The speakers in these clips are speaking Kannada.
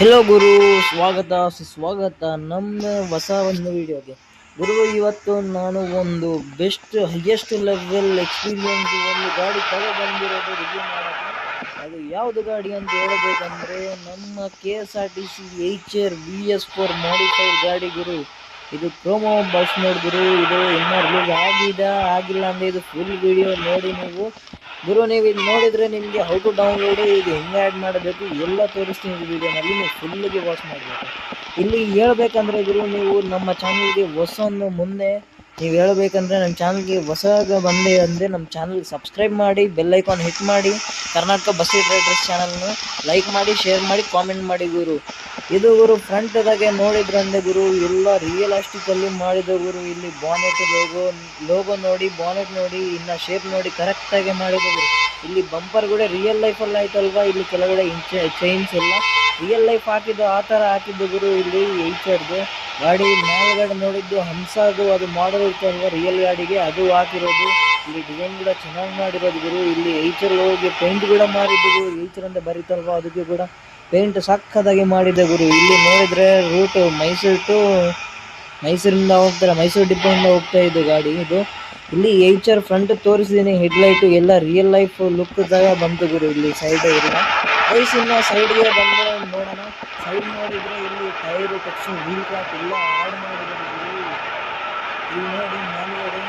ಹೆಲೋ ಗುರು, ಸ್ವಾಗತ ಸುಸ್ವಾಗತ ನಮ್ಮ ಹೊಸ ಒಂದು ವಿಡಿಯೋಗೆ. ಗುರು, ಇವತ್ತು ನಾನು ಒಂದು ಹೈಯೆಸ್ಟ್ ಲೆವೆಲ್ ಎಕ್ಸ್ಪೀರಿಯನ್ಸ್ ಒಂದು ಗಾಡಿ ಬಂದಿರೋದು ರಿವ್ಯೂ ಮಾಡೋದು. ಅದು ಯಾವುದು ಗಾಡಿ ಅಂತ ಹೇಳಬೇಕಂದ್ರೆ ನಮ್ಮ KSRTC HR VS4 ಮಾಡಿಫೈಡ್ ಗಾಡಿ ಗುರು. ಇದು ಪ್ರೋಮೋ ಬಸ್ ಮೋಡ್ ಗುರು. ಇದು ಇನ್ನೂ ರಿಲೀಸ್ ಆಗಿಲ್ಲ ಅಂದರೆ ಇದು ಫುಲ್ ವಿಡಿಯೋ ನೋಡಿ ನೀವು ಗುರು. ನೀವು ಇದು ನೋಡಿದರೆ ನಿಮಗೆ ಹೌ ಟು ಡೌನ್ಲೋಡ್, ಇದು ಹೆಂಗೆ ಆ್ಯಡ್ ಮಾಡಬೇಕು ಎಲ್ಲ ತೋರಿಸ್ತೀನಿ ಈ ವಿಡಿಯೋನಲ್ಲಿ. ನೀವು ಫುಲ್ಗೆ ವಾಚ್ ಮಾಡಬೇಕು. ಇಲ್ಲಿ ಹೇಳ್ಬೇಕಂದ್ರೆ ಗುರು, ನೀವು ನಮ್ಮ ಚಾನಲ್ಗೆ ಮುಂದೆ ನೀವು ಹೇಳಬೇಕಂದ್ರೆ ನಮ್ಮ ಚಾನಲ್ಗೆ ಹೊಸಗ ಬಂದೆ ಅಂದರೆ ನಮ್ಮ ಚಾನಲ್ಗೆ ಸಬ್ಸ್ಕ್ರೈಬ್ ಮಾಡಿ, ಬೆಲ್ ಐಕಾನ್ ಹಿಟ್ ಮಾಡಿ, ಕರ್ನಾಟಕ ಬಸ್ ರೈಡರ್ಸ್ ಚಾನಲ್ನ ಲೈಕ್ ಮಾಡಿ, ಶೇರ್ ಮಾಡಿ, ಕಾಮೆಂಟ್ ಮಾಡಿ ಗುರು. ಇದು ಗುರು ಫ್ರಂಟ್ದಾಗೆ ನೋಡಿದ್ರಂದ್ರೆ ಗುರು ಎಲ್ಲ ರಿಯಲಿಸ್ಟಿಕಲ್ಲಿ ಮಾಡಿದ ಗುರು. ಇಲ್ಲಿ ಬಾನೆಟ್ ಲೋಗೋ ನೋಡಿ, ಬಾನೆಟ್ ನೋಡಿ, ಇನ್ನು ಶೇಪ್ ನೋಡಿ ಕರೆಕ್ಟಾಗಿ ಮಾಡಿದ ಗುರು. ಇಲ್ಲಿ ಬಂಪರ್ ಕೂಡ ರಿಯಲ್ ಲೈಫಲ್ಲಿ ಆಯ್ತಲ್ವಾ, ಇಲ್ಲಿ ಕೆಳಗಡೆ ಚೈನ್ಸ್ ಎಲ್ಲ ರಿಯಲ್ ಲೈಫ್ ಹಾಕಿದ್ದು ಆ ಥರ ಹಾಕಿದ್ದು ಗುರು. ಇಲ್ಲಿ HR ಗಾಡಿ ಮೇಲ್ಗಡೆ ನೋಡಿದ್ದು ಹಂಸದು ಅದು ಮಾಡಲ್ ಇರ್ತಲ್ವ ರಿಯಲ್ ಗಾಡಿಗೆ, ಅದು ಹಾಕಿರೋದು. ಇಲ್ಲಿ ಡಿಸೈನ್ ಕೂಡ ಚೆನ್ನಾಗಿ ಮಾಡಿರೋದು ಗುರು. ಇಲ್ಲಿ HR ಹೋಗಿ ಪೇಂಟ್ ಕೂಡ ಮಾಡಿದ್ದು ಗುರು. HR ಅಂತ ಬರೀತಲ್ವ ಅದಕ್ಕೆ ಕೂಡ ಪೇಂಟ್ ಸಕ್ಕದಾಗಿ ಮಾಡಿದೆ ಗುರು. ಇಲ್ಲಿ ನೋಡಿದರೆ ರೂಟ್ ಮೈಸೂರಿಂದ ಹೋಗ್ತಾರೆ, ಮೈಸೂರು ಡಿಪೋಯಿಂದ ಹೋಗ್ತಾ ಇದ್ದು ಗಾಡಿ ಇದು. ಇಲ್ಲಿ HR ಫ್ರಂಟ್ ತೋರಿಸಿದ್ದೀನಿ, ಹೆಡ್ಲೈಟು ಎಲ್ಲ ರಿಯಲ್ ಲೈಫ್ ಲುಕ್ದಾಗ ಬಂತು ಗುರು. ಇಲ್ಲಿ ಸೈಡ್ ಇಲ್ಲ ಇನ್ನು ಸೈಡ್ಗೆ ಬಂದು ನೋಡೋಣ. ಸೈಡ್ ನೋಡಿದರೆ ಇಲ್ಲಿ ಟೈರು ಟೆಕ್ಸ್ಚರ್ ವೀಲ್ ಕ್ಲಾತ್ ಎಲ್ಲ ಆ್ಯಡ್ ಮಾಡಿರೋದು ಗುರು. ಇಲ್ಲಿ ನೋಡಿ ಮೇಲ್ಗಡೆ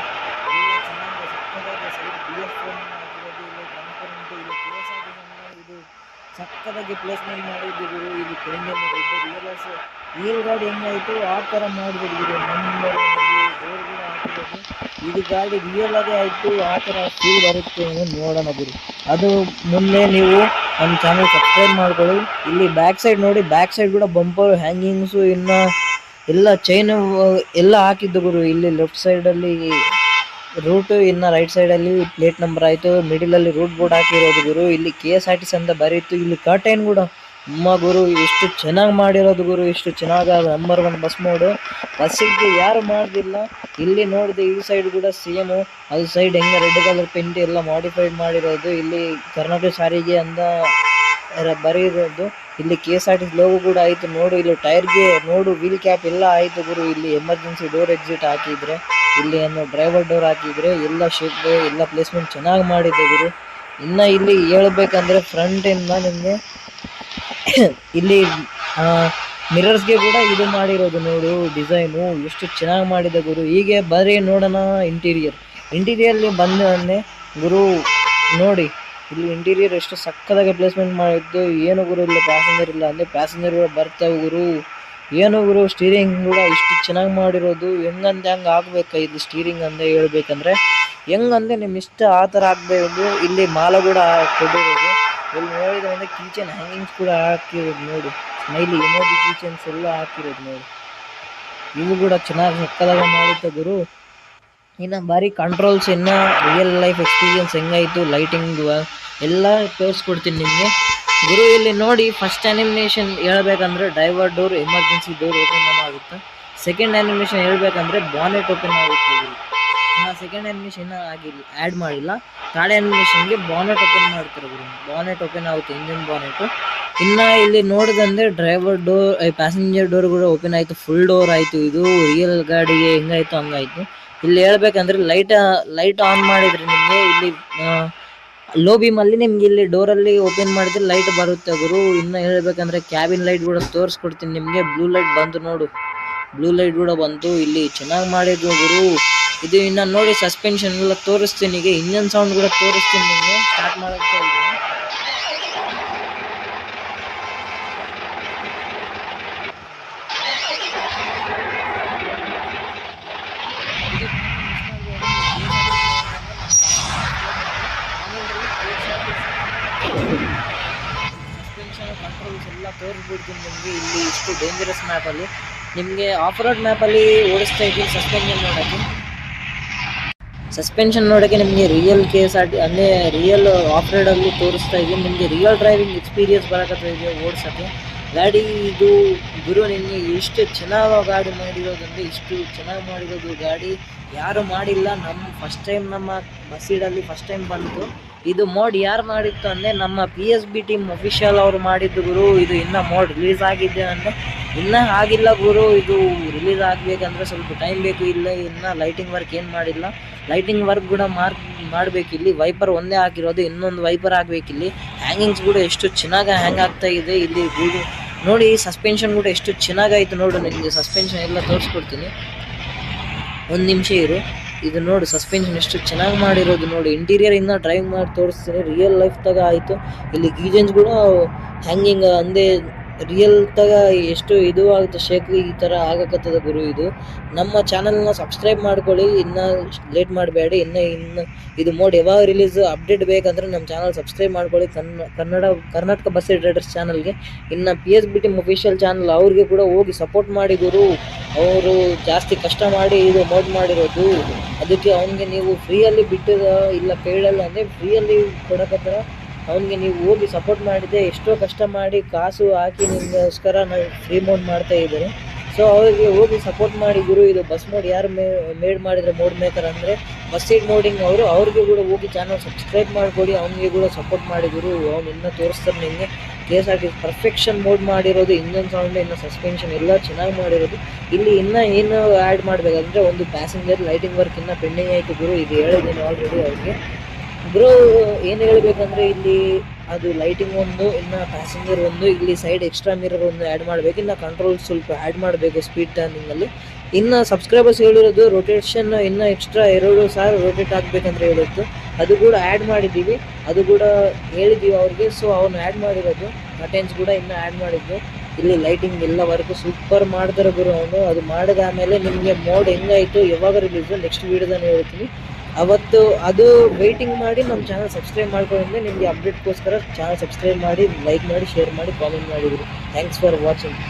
ಎಲ್ಲ ಚೆನ್ನಾಗಿ ಸಕ್ಕದಾಗಿ ಸೈಡ್ BS4 ಹಾಕಿರೋದು. ಇಲ್ಲಿ ಟ್ರಾನ್ಸ್ಪರೆಂಟು, ಇಲ್ಲಿ KSRTC ಇದು ಸಕ್ಕದಾಗಿ ಪ್ಲೇಸ್ಮೆಂಟ್ ಮಾಡಿದ್ದು ಗುರು. ಇಲ್ಲಿ ಪೇಂಟನ್ನು ರಿಯಲ್ ಗಾಡಿ ಹೆಂಗಾಯಿತು ಆ ಥರ ಮಾಡಿದ್ರು ಗುರು. ನಂಬರ್ ಡೋರ್ ಕೂಡ ಹಾಕಿರೋದು. ಇದು ಗಾಡಿ ರಿಯಲ್ ಆಗೇ ಆಯಿತು, ಆ ಥರ ಫೀಲ್ ಬರುತ್ತೆ ನೋಡೋಣ ಗುರು. ಅದು ಮುಂದೆ ನೀವು ನಮ್ಮ ಚಾನಲ್ ಸಬ್ಸ್ಕ್ರೈಬ್ ಮಾಡ್ಕೊಳ್ಳಿ. ಇಲ್ಲಿ ಬ್ಯಾಕ್ ಸೈಡ್ ನೋಡಿ, ಬ್ಯಾಕ್ ಸೈಡ್ ಕೂಡ ಬಂಪರ್ ಹ್ಯಾಂಗಿಂಗ್ಸು ಇನ್ನು ಎಲ್ಲ ಚೈನು ಎಲ್ಲ ಹಾಕಿದ್ದು ಗುರು. ಇಲ್ಲಿ ಲೆಫ್ಟ್ ಸೈಡಲ್ಲಿ ರೂಟು, ಇನ್ನು ರೈಟ್ ಸೈಡಲ್ಲಿ ಪ್ಲೇಟ್ ನಂಬರ್ ಆಯಿತು, ಮಿಡಿಲಲ್ಲಿ ರೂಟ್ ಬೋರ್ಡ್ ಹಾಕಿರೋದು ಗುರು. ಇಲ್ಲಿ KSRTC ಅಂತ ಬರೀತು. ಇಲ್ಲಿ ಕರ್ಟೈನ್ ಕೂಡ ಗುರು ಎಷ್ಟು ಚೆನ್ನಾಗಿ ಮಾಡಿರೋದು ಗುರು. ಎಷ್ಟು ಚೆನ್ನಾಗಿ ನಂಬರ್ 1 ಬಸ್ ಮೋಡು. ಬಸ್ಸಿಗೆ ಯಾರು ಮಾಡೋದಿಲ್ಲ. ಇಲ್ಲಿ ನೋಡಿದೆ ಈ ಸೈಡ್ ಕೂಡ ಸೇಮು, ಅದು ಸೈಡ್ ಹೆಂಗೆ ರೆಡ್ ಕಲರ್ ಪೇಂಟ್ ಎಲ್ಲ ಮಾಡಿಫೈಡ್ ಮಾಡಿರೋದು. ಇಲ್ಲಿ ಕರ್ನಾಟಕ ಸಾರಿಗೆ ಅಂತ ಬರೀರೋದು. ಇಲ್ಲಿ KSRTC ಲೋಗೋ ಕೂಡ ಆಯಿತು ನೋಡು. ಇಲ್ಲಿ ಟೈರ್ಗೆ ನೋಡು, ವೀಲ್ ಕ್ಯಾಪ್ ಎಲ್ಲ ಆಯಿತು ಗುರು. ಇಲ್ಲಿ ಎಮರ್ಜೆನ್ಸಿ ಡೋರ್ ಎಕ್ಸಿಟ್ ಹಾಕಿದರೆ, ಇಲ್ಲಿ ಏನು ಡ್ರೈವರ್ ಡೋರ್ ಹಾಕಿದರೆ ಎಲ್ಲ ಶೇಪ್ ಎಲ್ಲ ಪ್ಲೇಸ್ಮೆಂಟ್ ಚೆನ್ನಾಗಿ ಮಾಡಿದೆ ಗುರು. ಇನ್ನು ಇಲ್ಲಿ ಹೇಳ್ಬೇಕಂದ್ರೆ ಫ್ರಂಟಿಂದ ನಿಮಗೆ ಇಲ್ಲಿ ಮಿರರ್ಸ್ಗೆ ಕೂಡ ಇದು ಮಾಡಿರೋದು ನೋಡು. ಡಿಸೈನು ಎಷ್ಟು ಚೆನ್ನಾಗಿ ಮಾಡಿದೆ ಗುರು. ಹೀಗೆ ಬರೀ ನೋಡೋಣ ಇಂಟೀರಿಯರ್ಲಿ ಬಂದೆ ಗುರು. ನೋಡಿ ಇಲ್ಲಿ ಇಂಟೀರಿಯರ್ ಎಷ್ಟು ಸಕ್ಕದಾಗಿ ಪ್ಲೇಸ್ಮೆಂಟ್ ಮಾಡಿದ್ದು. ಏನು ಗುರು ಇಲ್ಲಿ ಪ್ಯಾಸೆಂಜರ್ ಇಲ್ಲ ಅಂದರೆ ಪ್ಯಾಸೆಂಜರ್ ಕೂಡ ಬರ್ತಾವೆ ಗುರು. ಏನು ಗುರು ಸ್ಟೀರಿಂಗ್ ಕೂಡ ಇಷ್ಟು ಚೆನ್ನಾಗಿ ಮಾಡಿರೋದು. ಹೆಂಗಂದ್ರೆ ಹಂಗೆ ಆಗ್ಬೇಕು ಇದು ಸ್ಟೀರಿಂಗ್ ಅಂತ ಹೇಳ್ಬೇಕಂದ್ರೆ. ಹೆಂಗಂದ್ರೆ ನಿಮ್ಮ ಇಷ್ಟ ಆ ಥರ ಆಗಬೇಕು. ಇಲ್ಲಿ ಮಾಲ ಕೂಡ ಕೊಟ್ಟಿರೋದು. ಇಲ್ಲಿ ನೋಡಿದ್ರೆ ಅಂದರೆ ಕೀಚನ್ ಹ್ಯಾಂಗಿಂಗ್ಸ್ ಕೂಡ ಹಾಕಿರೋದು ನೋಡಿ. ಸ್ಮೈಲಿ ಎಮೋಜಿ ಕೀಚನ್ಸ್ ಎಲ್ಲ ಹಾಕಿರೋದು ನೋಡಿ. ಇವು ಕೂಡ ಚೆನ್ನಾಗಿ ಸಕ್ಕದಾಗಿ ಮಾಡುತ್ತೆ ಗುರು. ಇನ್ನು ಬಾರಿ ಕಂಟ್ರೋಲ್ಸ್, ಇನ್ನು ರಿಯಲ್ ಲೈಫ್ ಎಕ್ಸ್ಪೀರಿಯನ್ಸ್ ಹೆಂಗಾಯಿತು, ಲೈಟಿಂಗ್ ಎಲ್ಲ ತೋರಿಸ್ಕೊಡ್ತೀನಿ ನಿಮಗೆ ಗುರು. ಇಲ್ಲಿ ನೋಡಿ, ಫಸ್ಟ್ ಆ್ಯನಿಮೇಷನ್ ಹೇಳ್ಬೇಕಂದ್ರೆ driver door emergency door open ಆಗುತ್ತೆ. ಸೆಕೆಂಡ್ ಆ್ಯನಿಮೇಷನ್ ಹೇಳ್ಬೇಕಂದ್ರೆ ಬಾನೆಟ್ ಓಪನ್ ಆಗುತ್ತೆ ಗುರು. ಸೆಕೆಂಡ್ ಆ್ಯನಿಮೇಷನ್ ಆ್ಯಡ್ ಮಾಡಿಲ್ಲ. ಥರ್ಡ್ ಆ್ಯನಿಮೇಷನ್ಗೆ ಬಾನೆಟ್ ಓಪನ್ ಮಾಡ್ತಾರೆ ಗುರು. ಬಾನೆಟ್ ಓಪನ್ ಆಗುತ್ತೆ, ಇಂಜಿನ್ ಬಾನೆಟು. ಇನ್ನು ಇಲ್ಲಿ ನೋಡಿದಂದರೆ ಡ್ರೈವರ್ ಡೋರ್, ಪ್ಯಾಸೆಂಜರ್ ಡೋರ್ ಕೂಡ ಓಪನ್ ಆಯಿತು, ಫುಲ್ ಡೋರ್ ಆಯಿತು. ಇದು ರಿಯಲ್ ಗಾಡಿಗೆ ಹೆಂಗಾಯಿತು ಹಂಗಾಯಿತು. ಇಲ್ಲಿ ಹೇಳ್ಬೇಕಂದ್ರೆ ಲೈಟ್ ಆನ್ ಮಾಡಿದರೆ ನಿಮಗೆ ಇಲ್ಲಿ ಲೋ ಬೀಮಲ್ಲಿ ನಿಮ್ಗೆ ಇಲ್ಲಿ ಡೋರಲ್ಲಿ ಓಪನ್ ಮಾಡಿದರೆ ಲೈಟ್ ಬರುತ್ತೆ ಗುರು. ಇನ್ನು ಹೇಳ್ಬೇಕಂದ್ರೆ ಕ್ಯಾಬಿನ್ ಲೈಟ್ ಕೂಡ ತೋರಿಸ್ಕೊಡ್ತೀನಿ ನಿಮಗೆ. ಬ್ಲೂ ಲೈಟ್ ಬಂತು ನೋಡು, ಬ್ಲೂ ಲೈಟ್ ಕೂಡ ಬಂತು. ಇಲ್ಲಿ ಚೆನ್ನಾಗಿ ಮಾಡಿದ್ರು ಗುರು. ಇದು ಇನ್ನು ನೋಡಿ ಸಸ್ಪೆನ್ಷನ್ ಎಲ್ಲ ತೋರಿಸ್ತೀನಿ. ಈಗ ಇಂಜನ್ ಸೌಂಡ್ ಕೂಡ ತೋರಿಸ್ತೀನಿ ನಿಮಗೆ. ಸ್ಟಾರ್ಟ್ ಮಾಡೋಕ್ಕೆ ಸಸ್ಪೆನ್ಷನ್ ಕಂಟ್ರೋಲ್ಸ್ ಎಲ್ಲ ತೋರಿಸ್ಬಿಡ್ತೀನಿ ನಿಮಗೆ. ಇಲ್ಲಿ ಇಷ್ಟು ಡೇಂಜರಸ್ ಮ್ಯಾಪಲ್ಲಿ ನಿಮಗೆ ಆಫ್ ರೋಡ್ ಮ್ಯಾಪಲ್ಲಿ ಓಡಿಸ್ತಾ ಇದ್ದೀನಿ ಸಸ್ಪೆನ್ಷನ್ ನೋಡೋಕ್ಕೆ ನಿಮಗೆ ರಿಯಲ್ KSRTC ಅಂದರೆ ರಿಯಲ್ ಆಫ್ ರೋಡಲ್ಲಿ ತೋರಿಸ್ತಾ ಇದ್ದೀನಿ. ನಿಮಗೆ ರಿಯಲ್ ಡ್ರೈವಿಂಗ್ ಎಕ್ಸ್ಪೀರಿಯನ್ಸ್ ಬರೋಕತ್ತ ಇದೆ ಓಡಿಸೋಕ್ಕೆ ಗಾಡಿ. ಇದು ಗುರು ನಿಮಗೆ ಎಷ್ಟು ಚೆನ್ನಾಗಿ ಗಾಡಿ ಮಾಡಿರೋದಂದರೆ ಇಷ್ಟು ಚೆನ್ನಾಗಿ ಮಾಡಿರೋದು ಗಾಡಿ. ಯಾರು ಮಾಡಿಲ್ಲ. ಫಸ್ಟ್ ಟೈಮ್ ನಮ್ಮ ಬಸ್ಸೀಡಲ್ಲಿ ಫಸ್ಟ್ ಟೈಮ್ ಬಂತು ಇದು ಮೋಡ್. ಯಾರು ಮಾಡಿತ್ತು ಅಂದರೆ ನಮ್ಮ PSB ಟೀಮ್ ಅಫಿಷಿಯಲ್ ಅವರು ಮಾಡಿದ್ದು ಗುರು. ಇದು ಇನ್ನೂ ಮೋಡ್ ರಿಲೀಸ್ ಆಗಿದೆ ಅಂದರೆ ಇನ್ನೂ ಆಗಿಲ್ಲ ಗುರು. ಇದು ರಿಲೀಸ್ ಆಗಬೇಕಂದ್ರೆ ಸ್ವಲ್ಪ ಟೈಮ್ ಬೇಕು. ಇಲ್ಲ ಇನ್ನೂ ಲೈಟಿಂಗ್ ವರ್ಕ್ ಏನು ಮಾಡಿಲ್ಲ. ಲೈಟಿಂಗ್ ವರ್ಕ್ ಕೂಡ ಮಾಡಬೇಕಿಲ್ಲಿ. ವೈಪರ್ ಒಂದೇ ಹಾಕಿರೋದು, ಇನ್ನೊಂದು ವೈಪರ್ ಆಗಬೇಕಿಲ್ಲಿ. ಹ್ಯಾಂಗಿಂಗ್ಸ್ ಕೂಡ ಎಷ್ಟು ಚೆನ್ನಾಗಿ ಹ್ಯಾಂಗ್ ಆಗ್ತಾ ಇದೆ ಇಲ್ಲಿ ನೋಡಿ. ಸಸ್ಪೆನ್ಷನ್ ಕೂಡ ಎಷ್ಟು ಚೆನ್ನಾಗಾಯ್ತು ನೋಡು. ನಿಮಗೆ ಸಸ್ಪೆನ್ಷನ್ ಎಲ್ಲ ತೋರಿಸ್ಕೊಡ್ತೀನಿ, ಒಂದು ನಿಮಿಷ ಇರು. ಇದು ನೋಡು ಸಸ್ಪೆನ್ಷನ್ ಎಷ್ಟು ಚೆನ್ನಾಗಿ ಮಾಡಿರೋದು ನೋಡಿ. ಇಂಟೀರಿಯರ್ ಇಂದ ಡ್ರೈವ್ ಮಾಡಿ ತೋರಿಸ್ತೀನಿ. ರಿಯಲ್ ಲೈಫ್ ತಗ ಆಯಿತು. ಇಲ್ಲಿ ಗೀಜನ್ಸ್ ಕೂಡ ಹ್ಯಾಂಗಿಂಗ್ ಅಂದೇ ರಿಯಲ್ ತಗ ಎಷ್ಟು ಇದು ಆಗುತ್ತೆ, ಶೇಕ್ ಈ ಥರ ಆಗಕತ್ತದ ಗುರು. ಇದು ನಮ್ಮ ಚಾನಲ್ನ ಸಬ್ಸ್ಕ್ರೈಬ್ ಮಾಡ್ಕೊಳ್ಳಿ, ಇನ್ನು ಲೇಟ್ ಮಾಡಬೇಡಿ. ಇನ್ನು ಇದು ಮೋಡ್ ಯಾವಾಗ ರಿಲೀಸ್ ಅಪ್ಡೇಟ್ ಬೇಕಂದ್ರೆ ನಮ್ಮ ಚಾನಲ್ ಸಬ್ಸ್ಕ್ರೈಬ್ ಮಾಡ್ಕೊಳ್ಳಿ. ಕರ್ನಾಟಕ ಬಸ್ ರೈಡರ್ಸ್ ಚಾನಲ್ಗೆ. ಇನ್ನು PSB ಟೀಮ್ ಅಫಿಷಿಯಲ್ ಚಾನಲ್ ಅವ್ರಿಗೆ ಕೂಡ ಹೋಗಿ ಸಪೋರ್ಟ್ ಮಾಡಿ ಗುರು. ಅವರು ಜಾಸ್ತಿ ಕಷ್ಟ ಮಾಡಿ ಇದು ಮೋಡ್ ಮಾಡಿರೋದು. ಅದಕ್ಕೆ ಅವನಿಗೆ ನೀವು ಫ್ರೀಯಲ್ಲಿ ಬಿಟ್ಟಿದ ಇಲ್ಲ ಪೇಡಲ್ಲ ಅಂದರೆ ಫ್ರೀಯಲ್ಲಿ ಕೊಡಕತ್ತರ. ಅವನಿಗೆ ನೀವು ಹೋಗಿ ಸಪೋರ್ಟ್ ಮಾಡಿದೆ. ಎಷ್ಟೋ ಕಷ್ಟ ಮಾಡಿ ಕಾಸು ಹಾಕಿ ನಿಮಗೋಸ್ಕರ ನಾವು ಫ್ರೀ ಮೋಡ್ ಮಾಡ್ತಾ ಇದ್ದಾರೆ. ಸೊ ಅವರಿಗೆ ಹೋಗಿ ಸಪೋರ್ಟ್ ಮಾಡಿ ಗುರು. ಇದು ಬಸ್ ಮೋಡ್ ಯಾರು ಮೇಡ್ ಮಾಡಿದರೆ ಮೋಡ್ ಮೇಕರ್ ಅಂದರೆ ಬಸ್ಸೀಡ್ ಮೋಡಿಂಗ್ ಅವರು. ಅವ್ರಿಗೆ ಕೂಡ ಹೋಗಿ ಚಾನಲ್ ಸಬ್ಸ್ಕ್ರೈಬ್ ಮಾಡಿಕೊಡಿ. ಅವನಿಗೆ ಕೂಡ ಸಪೋರ್ಟ್ ಮಾಡಿ ಗುರು. ಅವ್ನು ಇನ್ನೂ ತೋರಿಸ್ತಾರೆ ನಿಮಗೆ. KSRTC ಪರ್ಫೆಕ್ಷನ್ ಮೋಡ್ ಮಾಡಿರೋದು. ಇಂಜನ್ ಸೌಂಡ್, ಇನ್ನು ಸಸ್ಪೆನ್ಷನ್ ಎಲ್ಲ ಚೆನ್ನಾಗಿ ಮಾಡಿರೋದು. ಇಲ್ಲಿ ಇನ್ನೂ ಏನು ಆ್ಯಡ್ ಮಾಡಬೇಕಂದ್ರೆ ಒಂದು ಪ್ಯಾಸೆಂಜರ್ ಲೈಟಿಂಗ್ ವರ್ಕ್ ಇನ್ನೂ ಪೆಂಡಿಂಗ್ ಆಯಿತು ಗುರು. ಇದು ಹೇಳಿದ್ದೀನಿ ಆಲ್ರೆಡಿ ಅವ್ರಿಗೆ. ಬ್ರೋ ಏನು ಹೇಳಬೇಕಂದ್ರೆ ಇಲ್ಲಿ ಅದು ಲೈಟಿಂಗ್ ಒಂದು, ಇನ್ನು ಪ್ಯಾಸೆಂಜರ್ ಒಂದು, ಇಲ್ಲಿ ಸೈಡ್ ಎಕ್ಸ್ಟ್ರಾ ಮಿರರ್ ಒಂದು ಆ್ಯಡ್ ಮಾಡಬೇಕು. ಇನ್ನು ಕಂಟ್ರೋಲ್ ಸ್ವಲ್ಪ ಆ್ಯಡ್ ಮಾಡಬೇಕು ಸ್ಪೀಡ್ ಟರ್ನಿಂಗಲ್ಲಿ. ಇನ್ನು ಸಬ್ಸ್ಕ್ರೈಬರ್ಸ್ ಹೇಳಿರೋದು ರೊಟೇಷನ್ ಇನ್ನು ಎಕ್ಸ್ಟ್ರಾ 2,000 ರೋಟೇಟ್ ಆಗಬೇಕಂತ ಹೇಳಿತ್ತು. ಅದು ಕೂಡ ಆ್ಯಡ್ ಮಾಡಿದ್ದೀವಿ, ಅದು ಕೂಡ ಹೇಳಿದ್ದೀವಿ ಅವ್ರಿಗೆ. ಸೊ ಅವನು ಆ್ಯಡ್ ಮಾಡಿರೋದು ಕಟೆನ್ಸ್ ಕೂಡ ಇನ್ನೂ ಆ್ಯಡ್ ಮಾಡಿದ್ದು. ಇಲ್ಲಿ ಲೈಟಿಂಗ್ ಎಲ್ಲ ವರ್ಕು ಸೂಪರ್ ಮಾಡ್ತಾರೆ ಗುರು ಅವನು. ಅದು ಮಾಡಿದಾದಮೇಲೆ ನಿಮಗೆ ಮೋಡ್ ಹೆಂಗಾಯಿತು, ಯಾವಾಗ ರಿಲೀಸು ನೆಕ್ಸ್ಟ್ ವೀಡಿಯೋದಲ್ಲಿ ಹೇಳ್ತೀನಿ. ಅವತ್ತು ಅದು ವೆಯ್ಟಿಂಗ್ ಮಾಡಿ ನಮ್ಮ ಚಾನಲ್ ಸಬ್ಸ್ಕ್ರೈಬ್ ಮಾಡ್ಕೊಂಡ್ರೆ ನಿಮಗೆ ಅಪ್ಡೇಟ್ಗೋಸ್ಕರ ಚಾನಲ್ ಸಬ್ಸ್ಕ್ರೈಬ್ ಮಾಡಿ, ಲೈಕ್ ಮಾಡಿ, ಶೇರ್ ಮಾಡಿ, ಕಾಮೆಂಟ್ ಮಾಡಿದ್ರು. Thanks for watching.